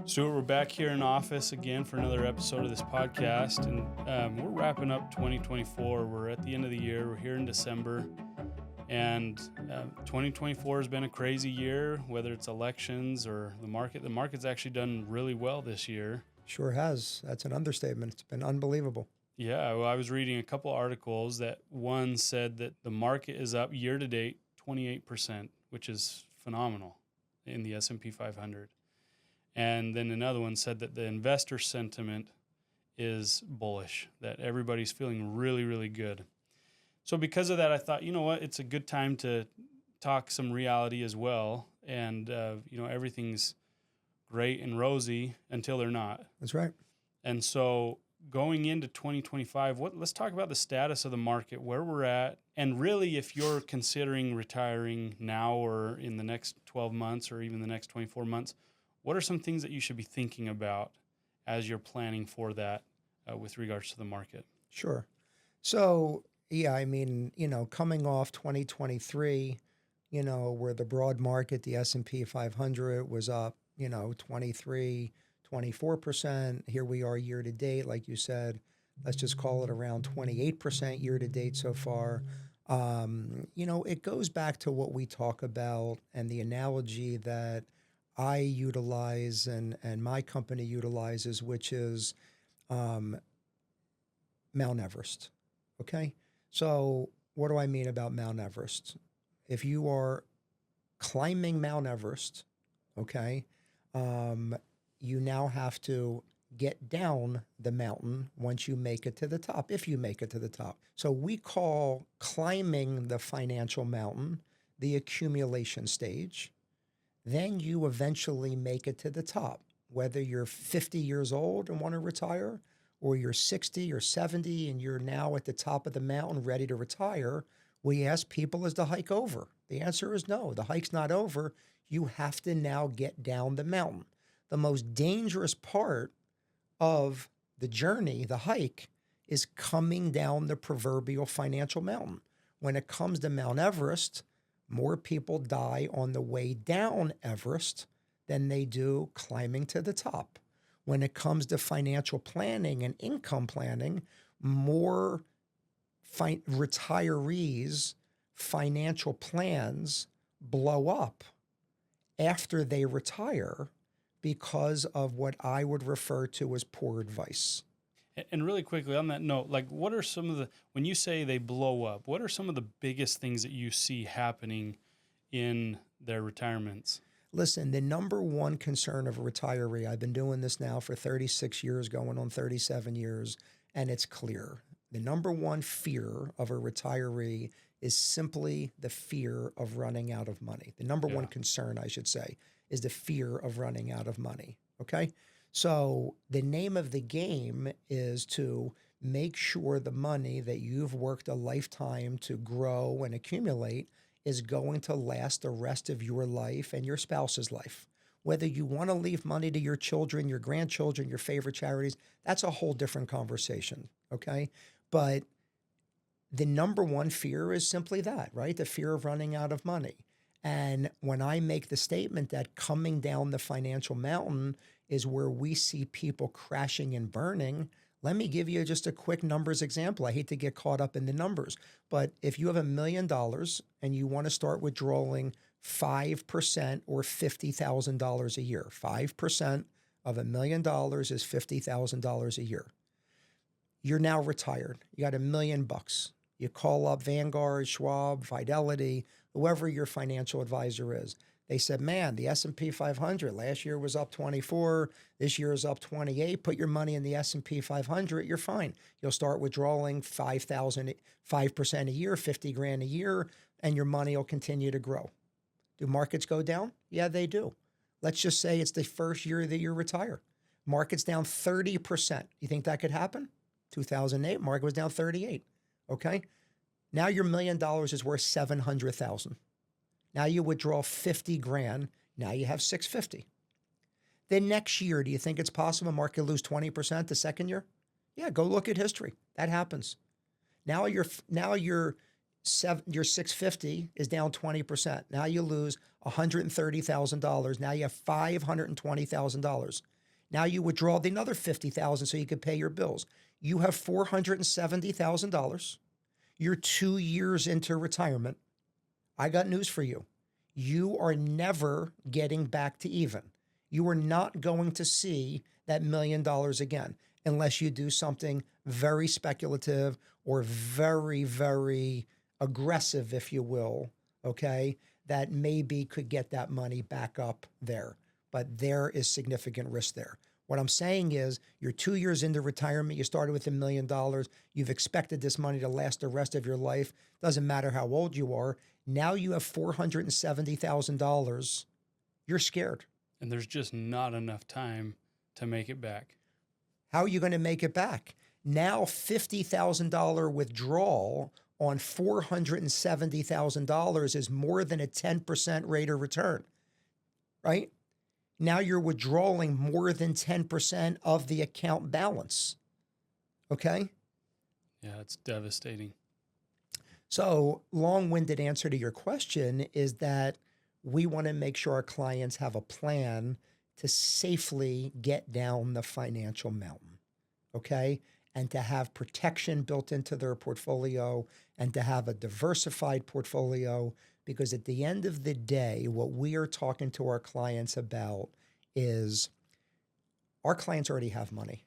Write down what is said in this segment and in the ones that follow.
Stuart, we're back here in office again for another episode of this podcast, and we're wrapping up 2024. We're at the end of the year. We're here in December, and 2024 has been a crazy year, whether it's elections or the market. The market's actually done really well this year. Sure has. That's an understatement. It's been unbelievable. Yeah, well, I was reading a couple articles that one said that the market is up year to date 28%, which is phenomenal in the S&P 500. And then another one said that the investor sentiment is bullish, that everybody's feeling really, really good. So because of that, I thought, you know what, it's a good time to talk some reality as well. And, everything's great and rosy until they're not. That's right. And so going into 2025, let's talk about the status of the market, where we're at. And really, if you're considering retiring now or in the next 12 months or even the next 24 months, what are some things that you should be thinking about as you're planning for that with regards to the market? Sure. So, coming off 2023, where the broad market, the S&P 500 was up, 23, 24%. Here we are year to date, like you said, let's just call it around 28% year to date so far. It goes back to what we talk about and the analogy that I utilize and my company utilizes, which is Mount Everest. Okay? So what do I mean about Mount Everest? If you are climbing Mount Everest, okay, you now have to get down the mountain once you make it to the top, if you make it to the top. So we call climbing the financial mountain the accumulation stage. Then you eventually make it to the top, whether you're 50 years old and want to retire, or you're 60 or 70 and you're now at the top of the mountain ready to retire. We ask people, is the hike over? The answer is no, the hike's not over. You have to now get down the mountain. The most dangerous part of the journey, the hike, is coming down the proverbial financial mountain. When it comes to Mount Everest, more people die on the way down Everest than they do climbing to the top. When it comes to financial planning and income planning, more retirees' financial plans blow up after they retire because of what I would refer to as poor advice. And really quickly on that note, what are some of when you say they blow up, what are some of the biggest things that you see happening in their retirements? Listen, the number one concern of a retiree, I've been doing this now for 36 years, going on 37 years, and it's clear. The number one fear of a retiree is simply the fear of running out of money. The number one concern, I should say, is the fear of running out of money, okay? So the name of the game is to make sure the money that you've worked a lifetime to grow and accumulate is going to last the rest of your life and your spouse's life. Whether you want to leave money to your children, your grandchildren, your favorite charities, that's a whole different conversation, okay? But the number one fear is simply that, right? The fear of running out of money. And when I make the statement that coming down the financial mountain is where we see people crashing and burning, let me give you just a quick numbers example. I hate to get caught up in the numbers, but if you have $1 million and you want to start withdrawing 5% or $50,000 a year, 5% of $1 million is $50,000 a year. You're now retired. You got $1 million. You call up Vanguard, Schwab, Fidelity, whoever your financial advisor is. They said, man, the S&P 500 last year was up 24. This year is up 28. Put your money in the S&P 500. You're fine. You'll start withdrawing 5% a year, 50 grand a year, and your money will continue to grow. Do markets go down? Yeah, they do. Let's just say it's the first year that you retire. Market's down 30%. You think that could happen? 2008, market was down 38. Okay. Now your $1 million is worth 700,000. Now you withdraw 50 grand. Now you have 650. The next year, do you think it's possible market lose 20% the second year? Yeah, go look at history. That happens. Now your 650 is down 20%. Now you lose $130,000. Now you have $520,000. Now you withdraw the another $50,000 so you could pay your bills. You have $470,000. You're 2 years into retirement. I got news for you. You are never getting back to even. You are not going to see that $1 million again unless you do something very speculative or very, very aggressive, if you will, okay, that maybe could get that money back up there. But there is significant risk there. What I'm saying is you're 2 years into retirement. You started with $1 million. You've expected this money to last the rest of your life. Doesn't matter how old you are. Now you have $470,000. You're scared. And there's just not enough time to make it back. How are you going to make it back? Now $50,000 withdrawal on $470,000 is more than a 10% rate of return, right? Now you're withdrawing more than 10% of the account balance, okay? Yeah, it's devastating. So long-winded answer to your question is that we want to make sure our clients have a plan to safely get down the financial mountain, okay? And to have protection built into their portfolio and to have a diversified portfolio, because at the end of the day, what we are talking to our clients about is our clients already have money,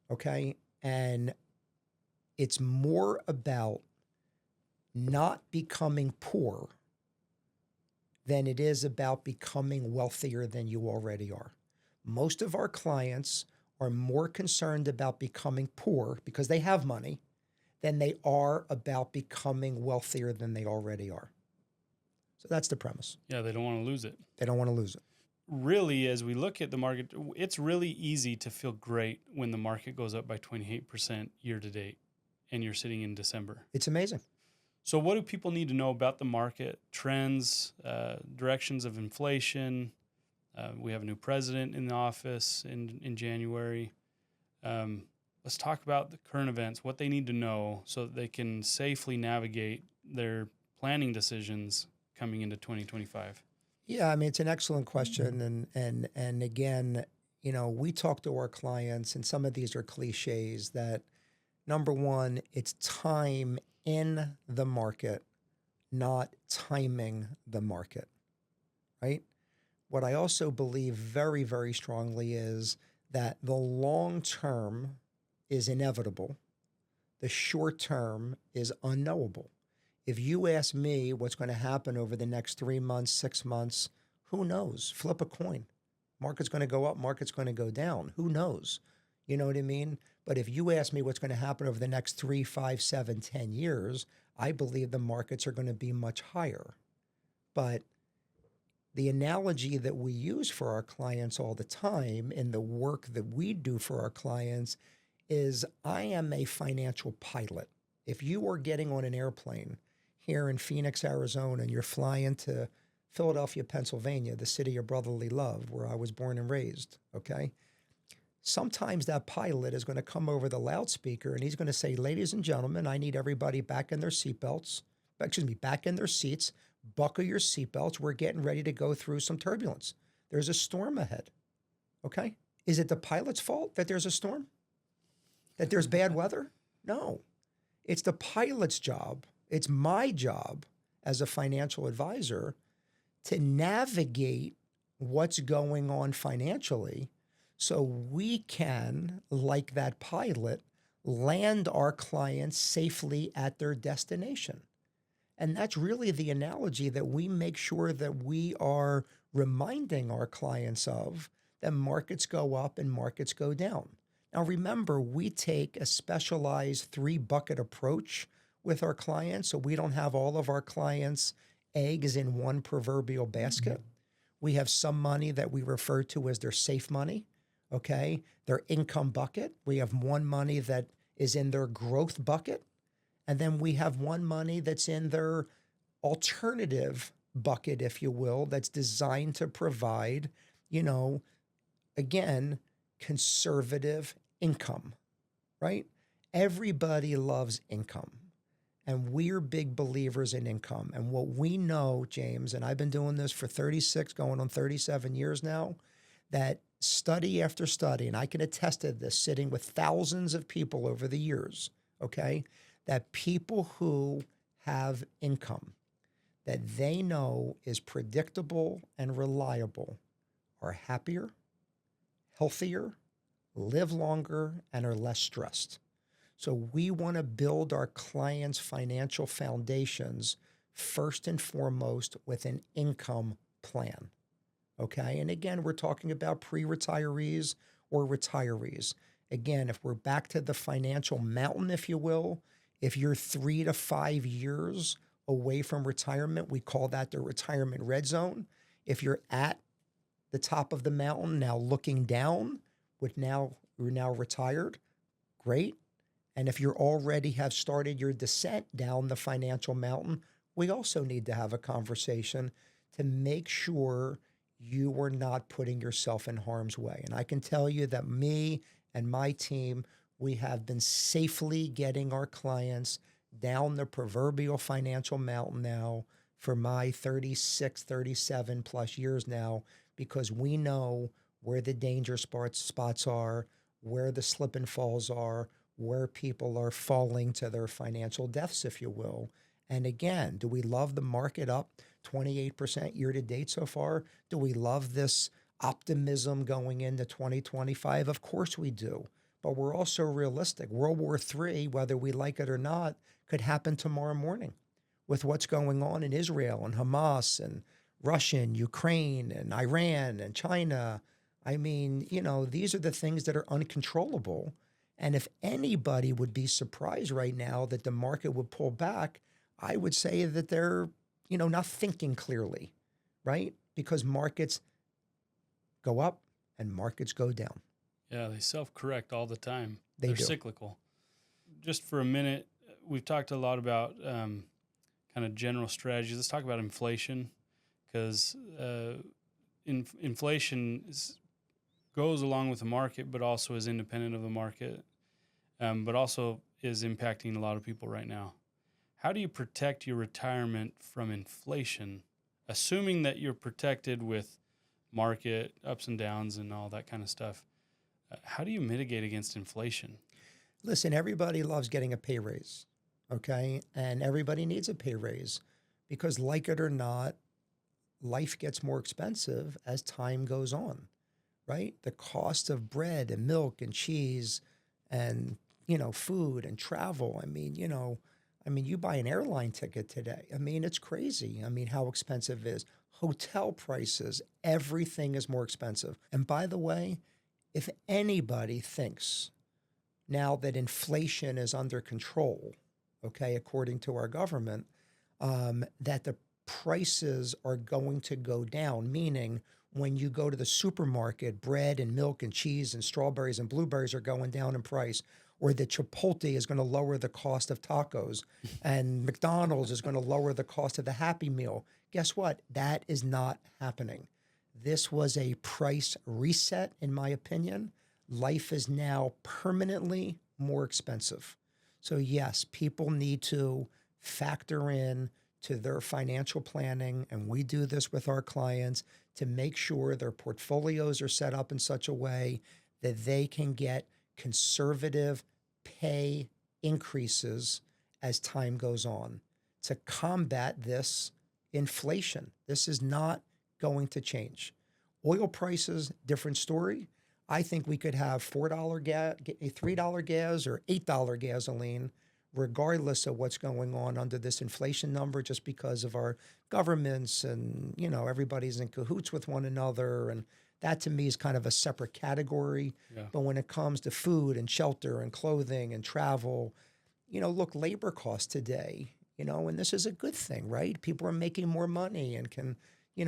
okay? And it's more about not becoming poor than it is about becoming wealthier than you already are. Most of our clients are more concerned about becoming poor because they have money than they are about becoming wealthier than they already are. So that's the premise. Yeah, they don't want to lose it. They don't want to lose it. Really, as we look at the market, it's really easy to feel great when the market goes up by 28% year to date and you're sitting in December. It's amazing. So what do people need to know about the market, trends, directions of inflation? We have a new president in the office in January. Let's talk about the current events, what they need to know so that they can safely navigate their planning decisions coming into 2025. Yeah, I mean, it's an excellent question. And again, you know, we talk to our clients, and some of these are cliches, that number one, it's time in the market, not timing the market, right? What I also believe very, very strongly is that the long term is inevitable. The short term is unknowable. If you ask me what's going to happen over the next 3 months, 6 months, who knows? Flip a coin. Market's going to go up, market's going to go down. Who knows? You know what I mean? But if you ask me what's going to happen over the next 3, 5, 7, 10 years, I believe the markets are going to be much higher. But the analogy that we use for our clients all the time in the work that we do for our clients is I am a financial pilot. If you are getting on an airplane here in Phoenix, Arizona, and you're flying to Philadelphia, Pennsylvania, the city of brotherly love, where I was born and raised, okay? Sometimes that pilot is going to come over the loudspeaker and he's going to say, ladies and gentlemen, I need everybody back in their seatbelts, back in their seats, buckle your seatbelts. We're getting ready to go through some turbulence. There's a storm ahead, okay? Is it the pilot's fault that there's a storm? That there's bad weather? No. It's the pilot's job. It's my job as a financial advisor to navigate what's going on financially so we can, like that pilot, land our clients safely at their destination. And that's really the analogy that we make sure that we are reminding our clients of, that markets go up and markets go down. Now, remember, we take a specialized 3-bucket approach with our clients, so we don't have all of our clients' eggs in one proverbial basket. We have some money that we refer to as their safe money, okay? Their income bucket. We have one money that is in their growth bucket. And then we have one money that's in their alternative bucket, if you will, that's designed to provide, you know, again, conservative income, right? Everybody loves income. And we're big believers in income. And what we know, James, and I've been doing this for 36, going on 37 years now, that study after study, and I can attest to this sitting with thousands of people over the years, okay, that people who have income that they know is predictable and reliable are happier, healthier, live longer, and are less stressed. So we want to build our clients' financial foundations first and foremost with an income plan. Okay. And again, we're talking about pre-retirees or retirees. Again, if we're back to the financial mountain, if you will, if you're 3 to 5 years away from retirement, we call that the retirement red zone. If you're at the top of the mountain, now looking down, you're now retired, great. And if you already have started your descent down the financial mountain, we also need to have a conversation to make sure you are not putting yourself in harm's way. And I can tell you that me and my team, we have been safely getting our clients down the proverbial financial mountain now for my 36, 37 plus years now, because we know where the danger spots are, where the slip and falls are, where people are falling to their financial deaths, if you will. And again, do we love the market up 28% year to date so far? Do we love this optimism going into 2025? Of course we do. But we're also realistic. World War III, whether we like it or not, could happen tomorrow morning with what's going on in Israel and Hamas and Russia and Ukraine and Iran and China. I mean, these are the things that are uncontrollable. And if anybody would be surprised right now that the market would pull back, I would say that they're, not thinking clearly, right? Because markets go up and markets go down. Yeah, they self-correct all the time. They're cyclical. Just for a minute, we've talked a lot about kind of general strategies. Let's talk about inflation, because inflation goes along with the market, but also is independent of the market, but also is impacting a lot of people right now. How do you protect your retirement from inflation, assuming that you're protected with market ups and downs and all that kind of stuff? How do you mitigate against inflation? Listen, everybody loves getting a pay raise, okay? And everybody needs a pay raise because, like it or not, life gets more expensive as time goes on, right? The cost of bread and milk and cheese and, food and travel. I mean, you buy an airline ticket today. I mean, it's crazy. I mean, how expensive it is. Hotel prices, everything is more expensive. And by the way, if anybody thinks now that inflation is under control, okay, according to our government, that the prices are going to go down, meaning when you go to the supermarket, bread and milk and cheese and strawberries and blueberries are going down in price, or that Chipotle is going to lower the cost of tacos and McDonald's is going to lower the cost of the Happy Meal. Guess what? That is not happening. This was a price reset, in my opinion. Life is now permanently more expensive. So yes, people need to factor in to their financial planning, and we do this with our clients to make sure their portfolios are set up in such a way that they can get conservative pay increases as time goes on to combat this inflation. This is not going to change. Oil prices, different story. I think we could have $4 gas, $3 gas, or $8 gasoline, regardless of what's going on under this inflation number, just because of our governments and, everybody's in cahoots with one another. And that to me is kind of a separate category. Yeah. But when it comes to food and shelter and clothing and travel, look, labor costs today, and this is a good thing, right? People are making more money and can,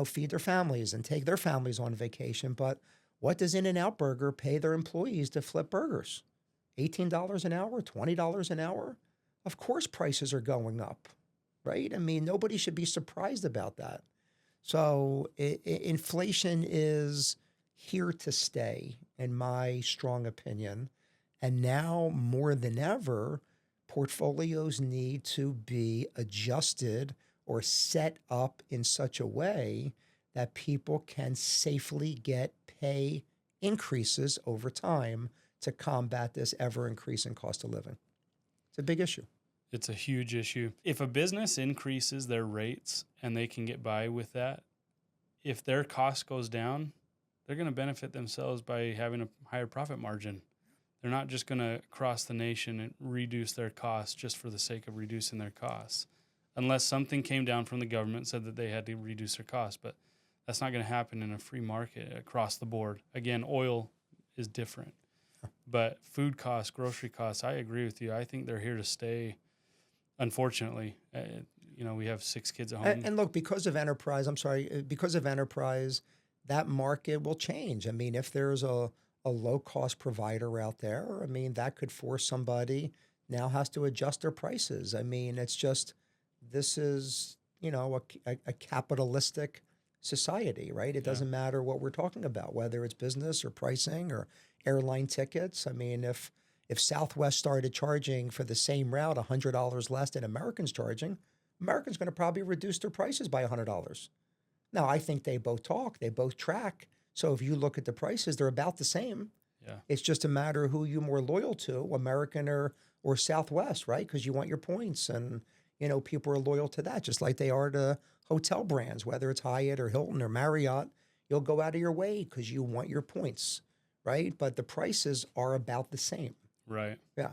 feed their families and take their families on vacation. But what does In-N-Out Burger pay their employees to flip burgers? $18 an hour, $20 an hour? Of course prices are going up, right? I mean, nobody should be surprised about that. So inflation is here to stay, in my strong opinion. And now more than ever, portfolios need to be adjusted or set up in such a way that people can safely get pay increases over time to combat this ever-increasing cost of living. It's a big issue. It's a huge issue. If a business increases their rates and they can get by with that, if their cost goes down, they're going to benefit themselves by having a higher profit margin. They're not just going to across the nation and reduce their costs just for the sake of reducing their costs, unless something came down from the government and said that they had to reduce their costs. But that's not going to happen in a free market across the board. Again, oil is different. But food costs, grocery costs, I agree with you. I think they're here to stay, unfortunately. We have 6 kids at home. And look, because of enterprise, that market will change. I mean, if there's a low-cost provider out there, I mean, that could force somebody now has to adjust their prices. I mean, it's just, this is, a capitalistic society, right? It doesn't matter what we're talking about, whether it's business or pricing or airline tickets. I mean, if Southwest started charging for the same route $100 less than Americans charging, Americans going to probably reduce their prices by $100. Now, I think they both track. So if you look at the prices, they're about the same. Yeah. It's just a matter of who you're more loyal to, American or Southwest, right? Because you want your points, and people are loyal to that, just like they are to hotel brands, whether it's Hyatt or Hilton or Marriott. You'll go out of your way because you want your points, right? But the prices are about the same. Right. Yeah.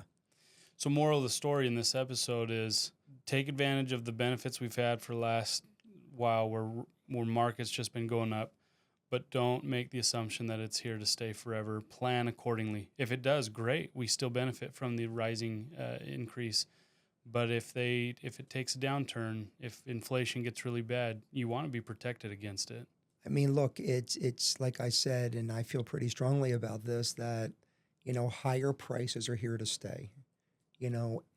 So moral of the story in this episode is take advantage of the benefits we've had for the last while where market's just been going up, but don't make the assumption that it's here to stay forever. Plan accordingly. If it does, great. We still benefit from the rising increase. But if it takes a downturn, if inflation gets really bad, you want to be protected against it. I mean, look, it's like I said, and I feel pretty strongly about this, that, higher prices are here to stay.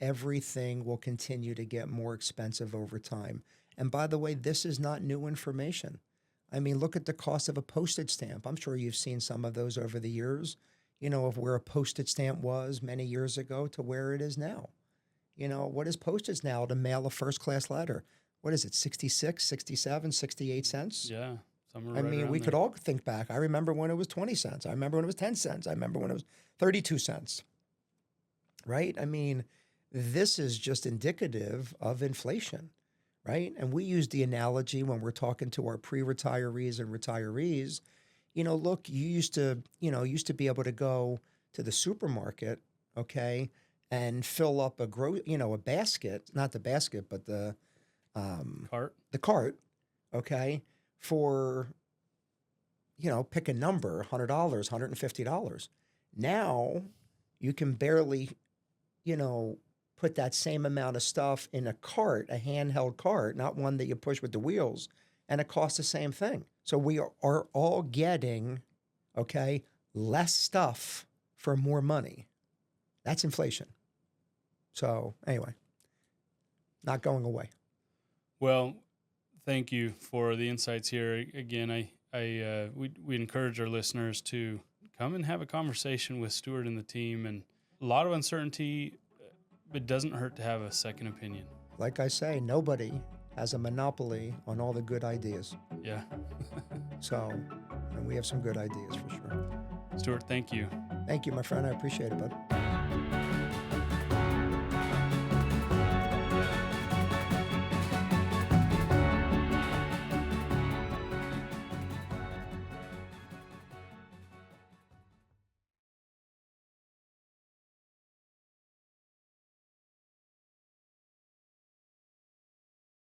Everything will continue to get more expensive over time. And by the way, this is not new information. I mean, look at the cost of a postage stamp. I'm sure you've seen some of those over the years, of where a postage stamp was many years ago to where it is now. What is postage now to mail a first-class letter? What is it, 66, 67, 68 cents? Yeah. I mean, we could all think back. I remember when it was 20 cents. I remember when it was 10 cents. I remember when it was 32 cents, right? I mean, this is just indicative of inflation, right? And we use the analogy when we're talking to our pre-retirees and retirees. Look, you used to be able to go to the supermarket, okay, and fill up a basket, not the basket, but the cart, okay, for, pick a number, $100, $150. Now you can barely, put that same amount of stuff in a cart, a handheld cart, not one that you push with the wheels, and it costs the same thing. So we are all getting, okay, less stuff for more money. That's inflation. So anyway, not going away. Well, thank you for the insights here. Again, we encourage our listeners to come and have a conversation with Stuart and the team. And a lot of uncertainty, it doesn't hurt to have a second opinion. Like I say, nobody has a monopoly on all the good ideas. Yeah. And we have some good ideas for sure. Stuart, thank you. Thank you, my friend. I appreciate it, bud.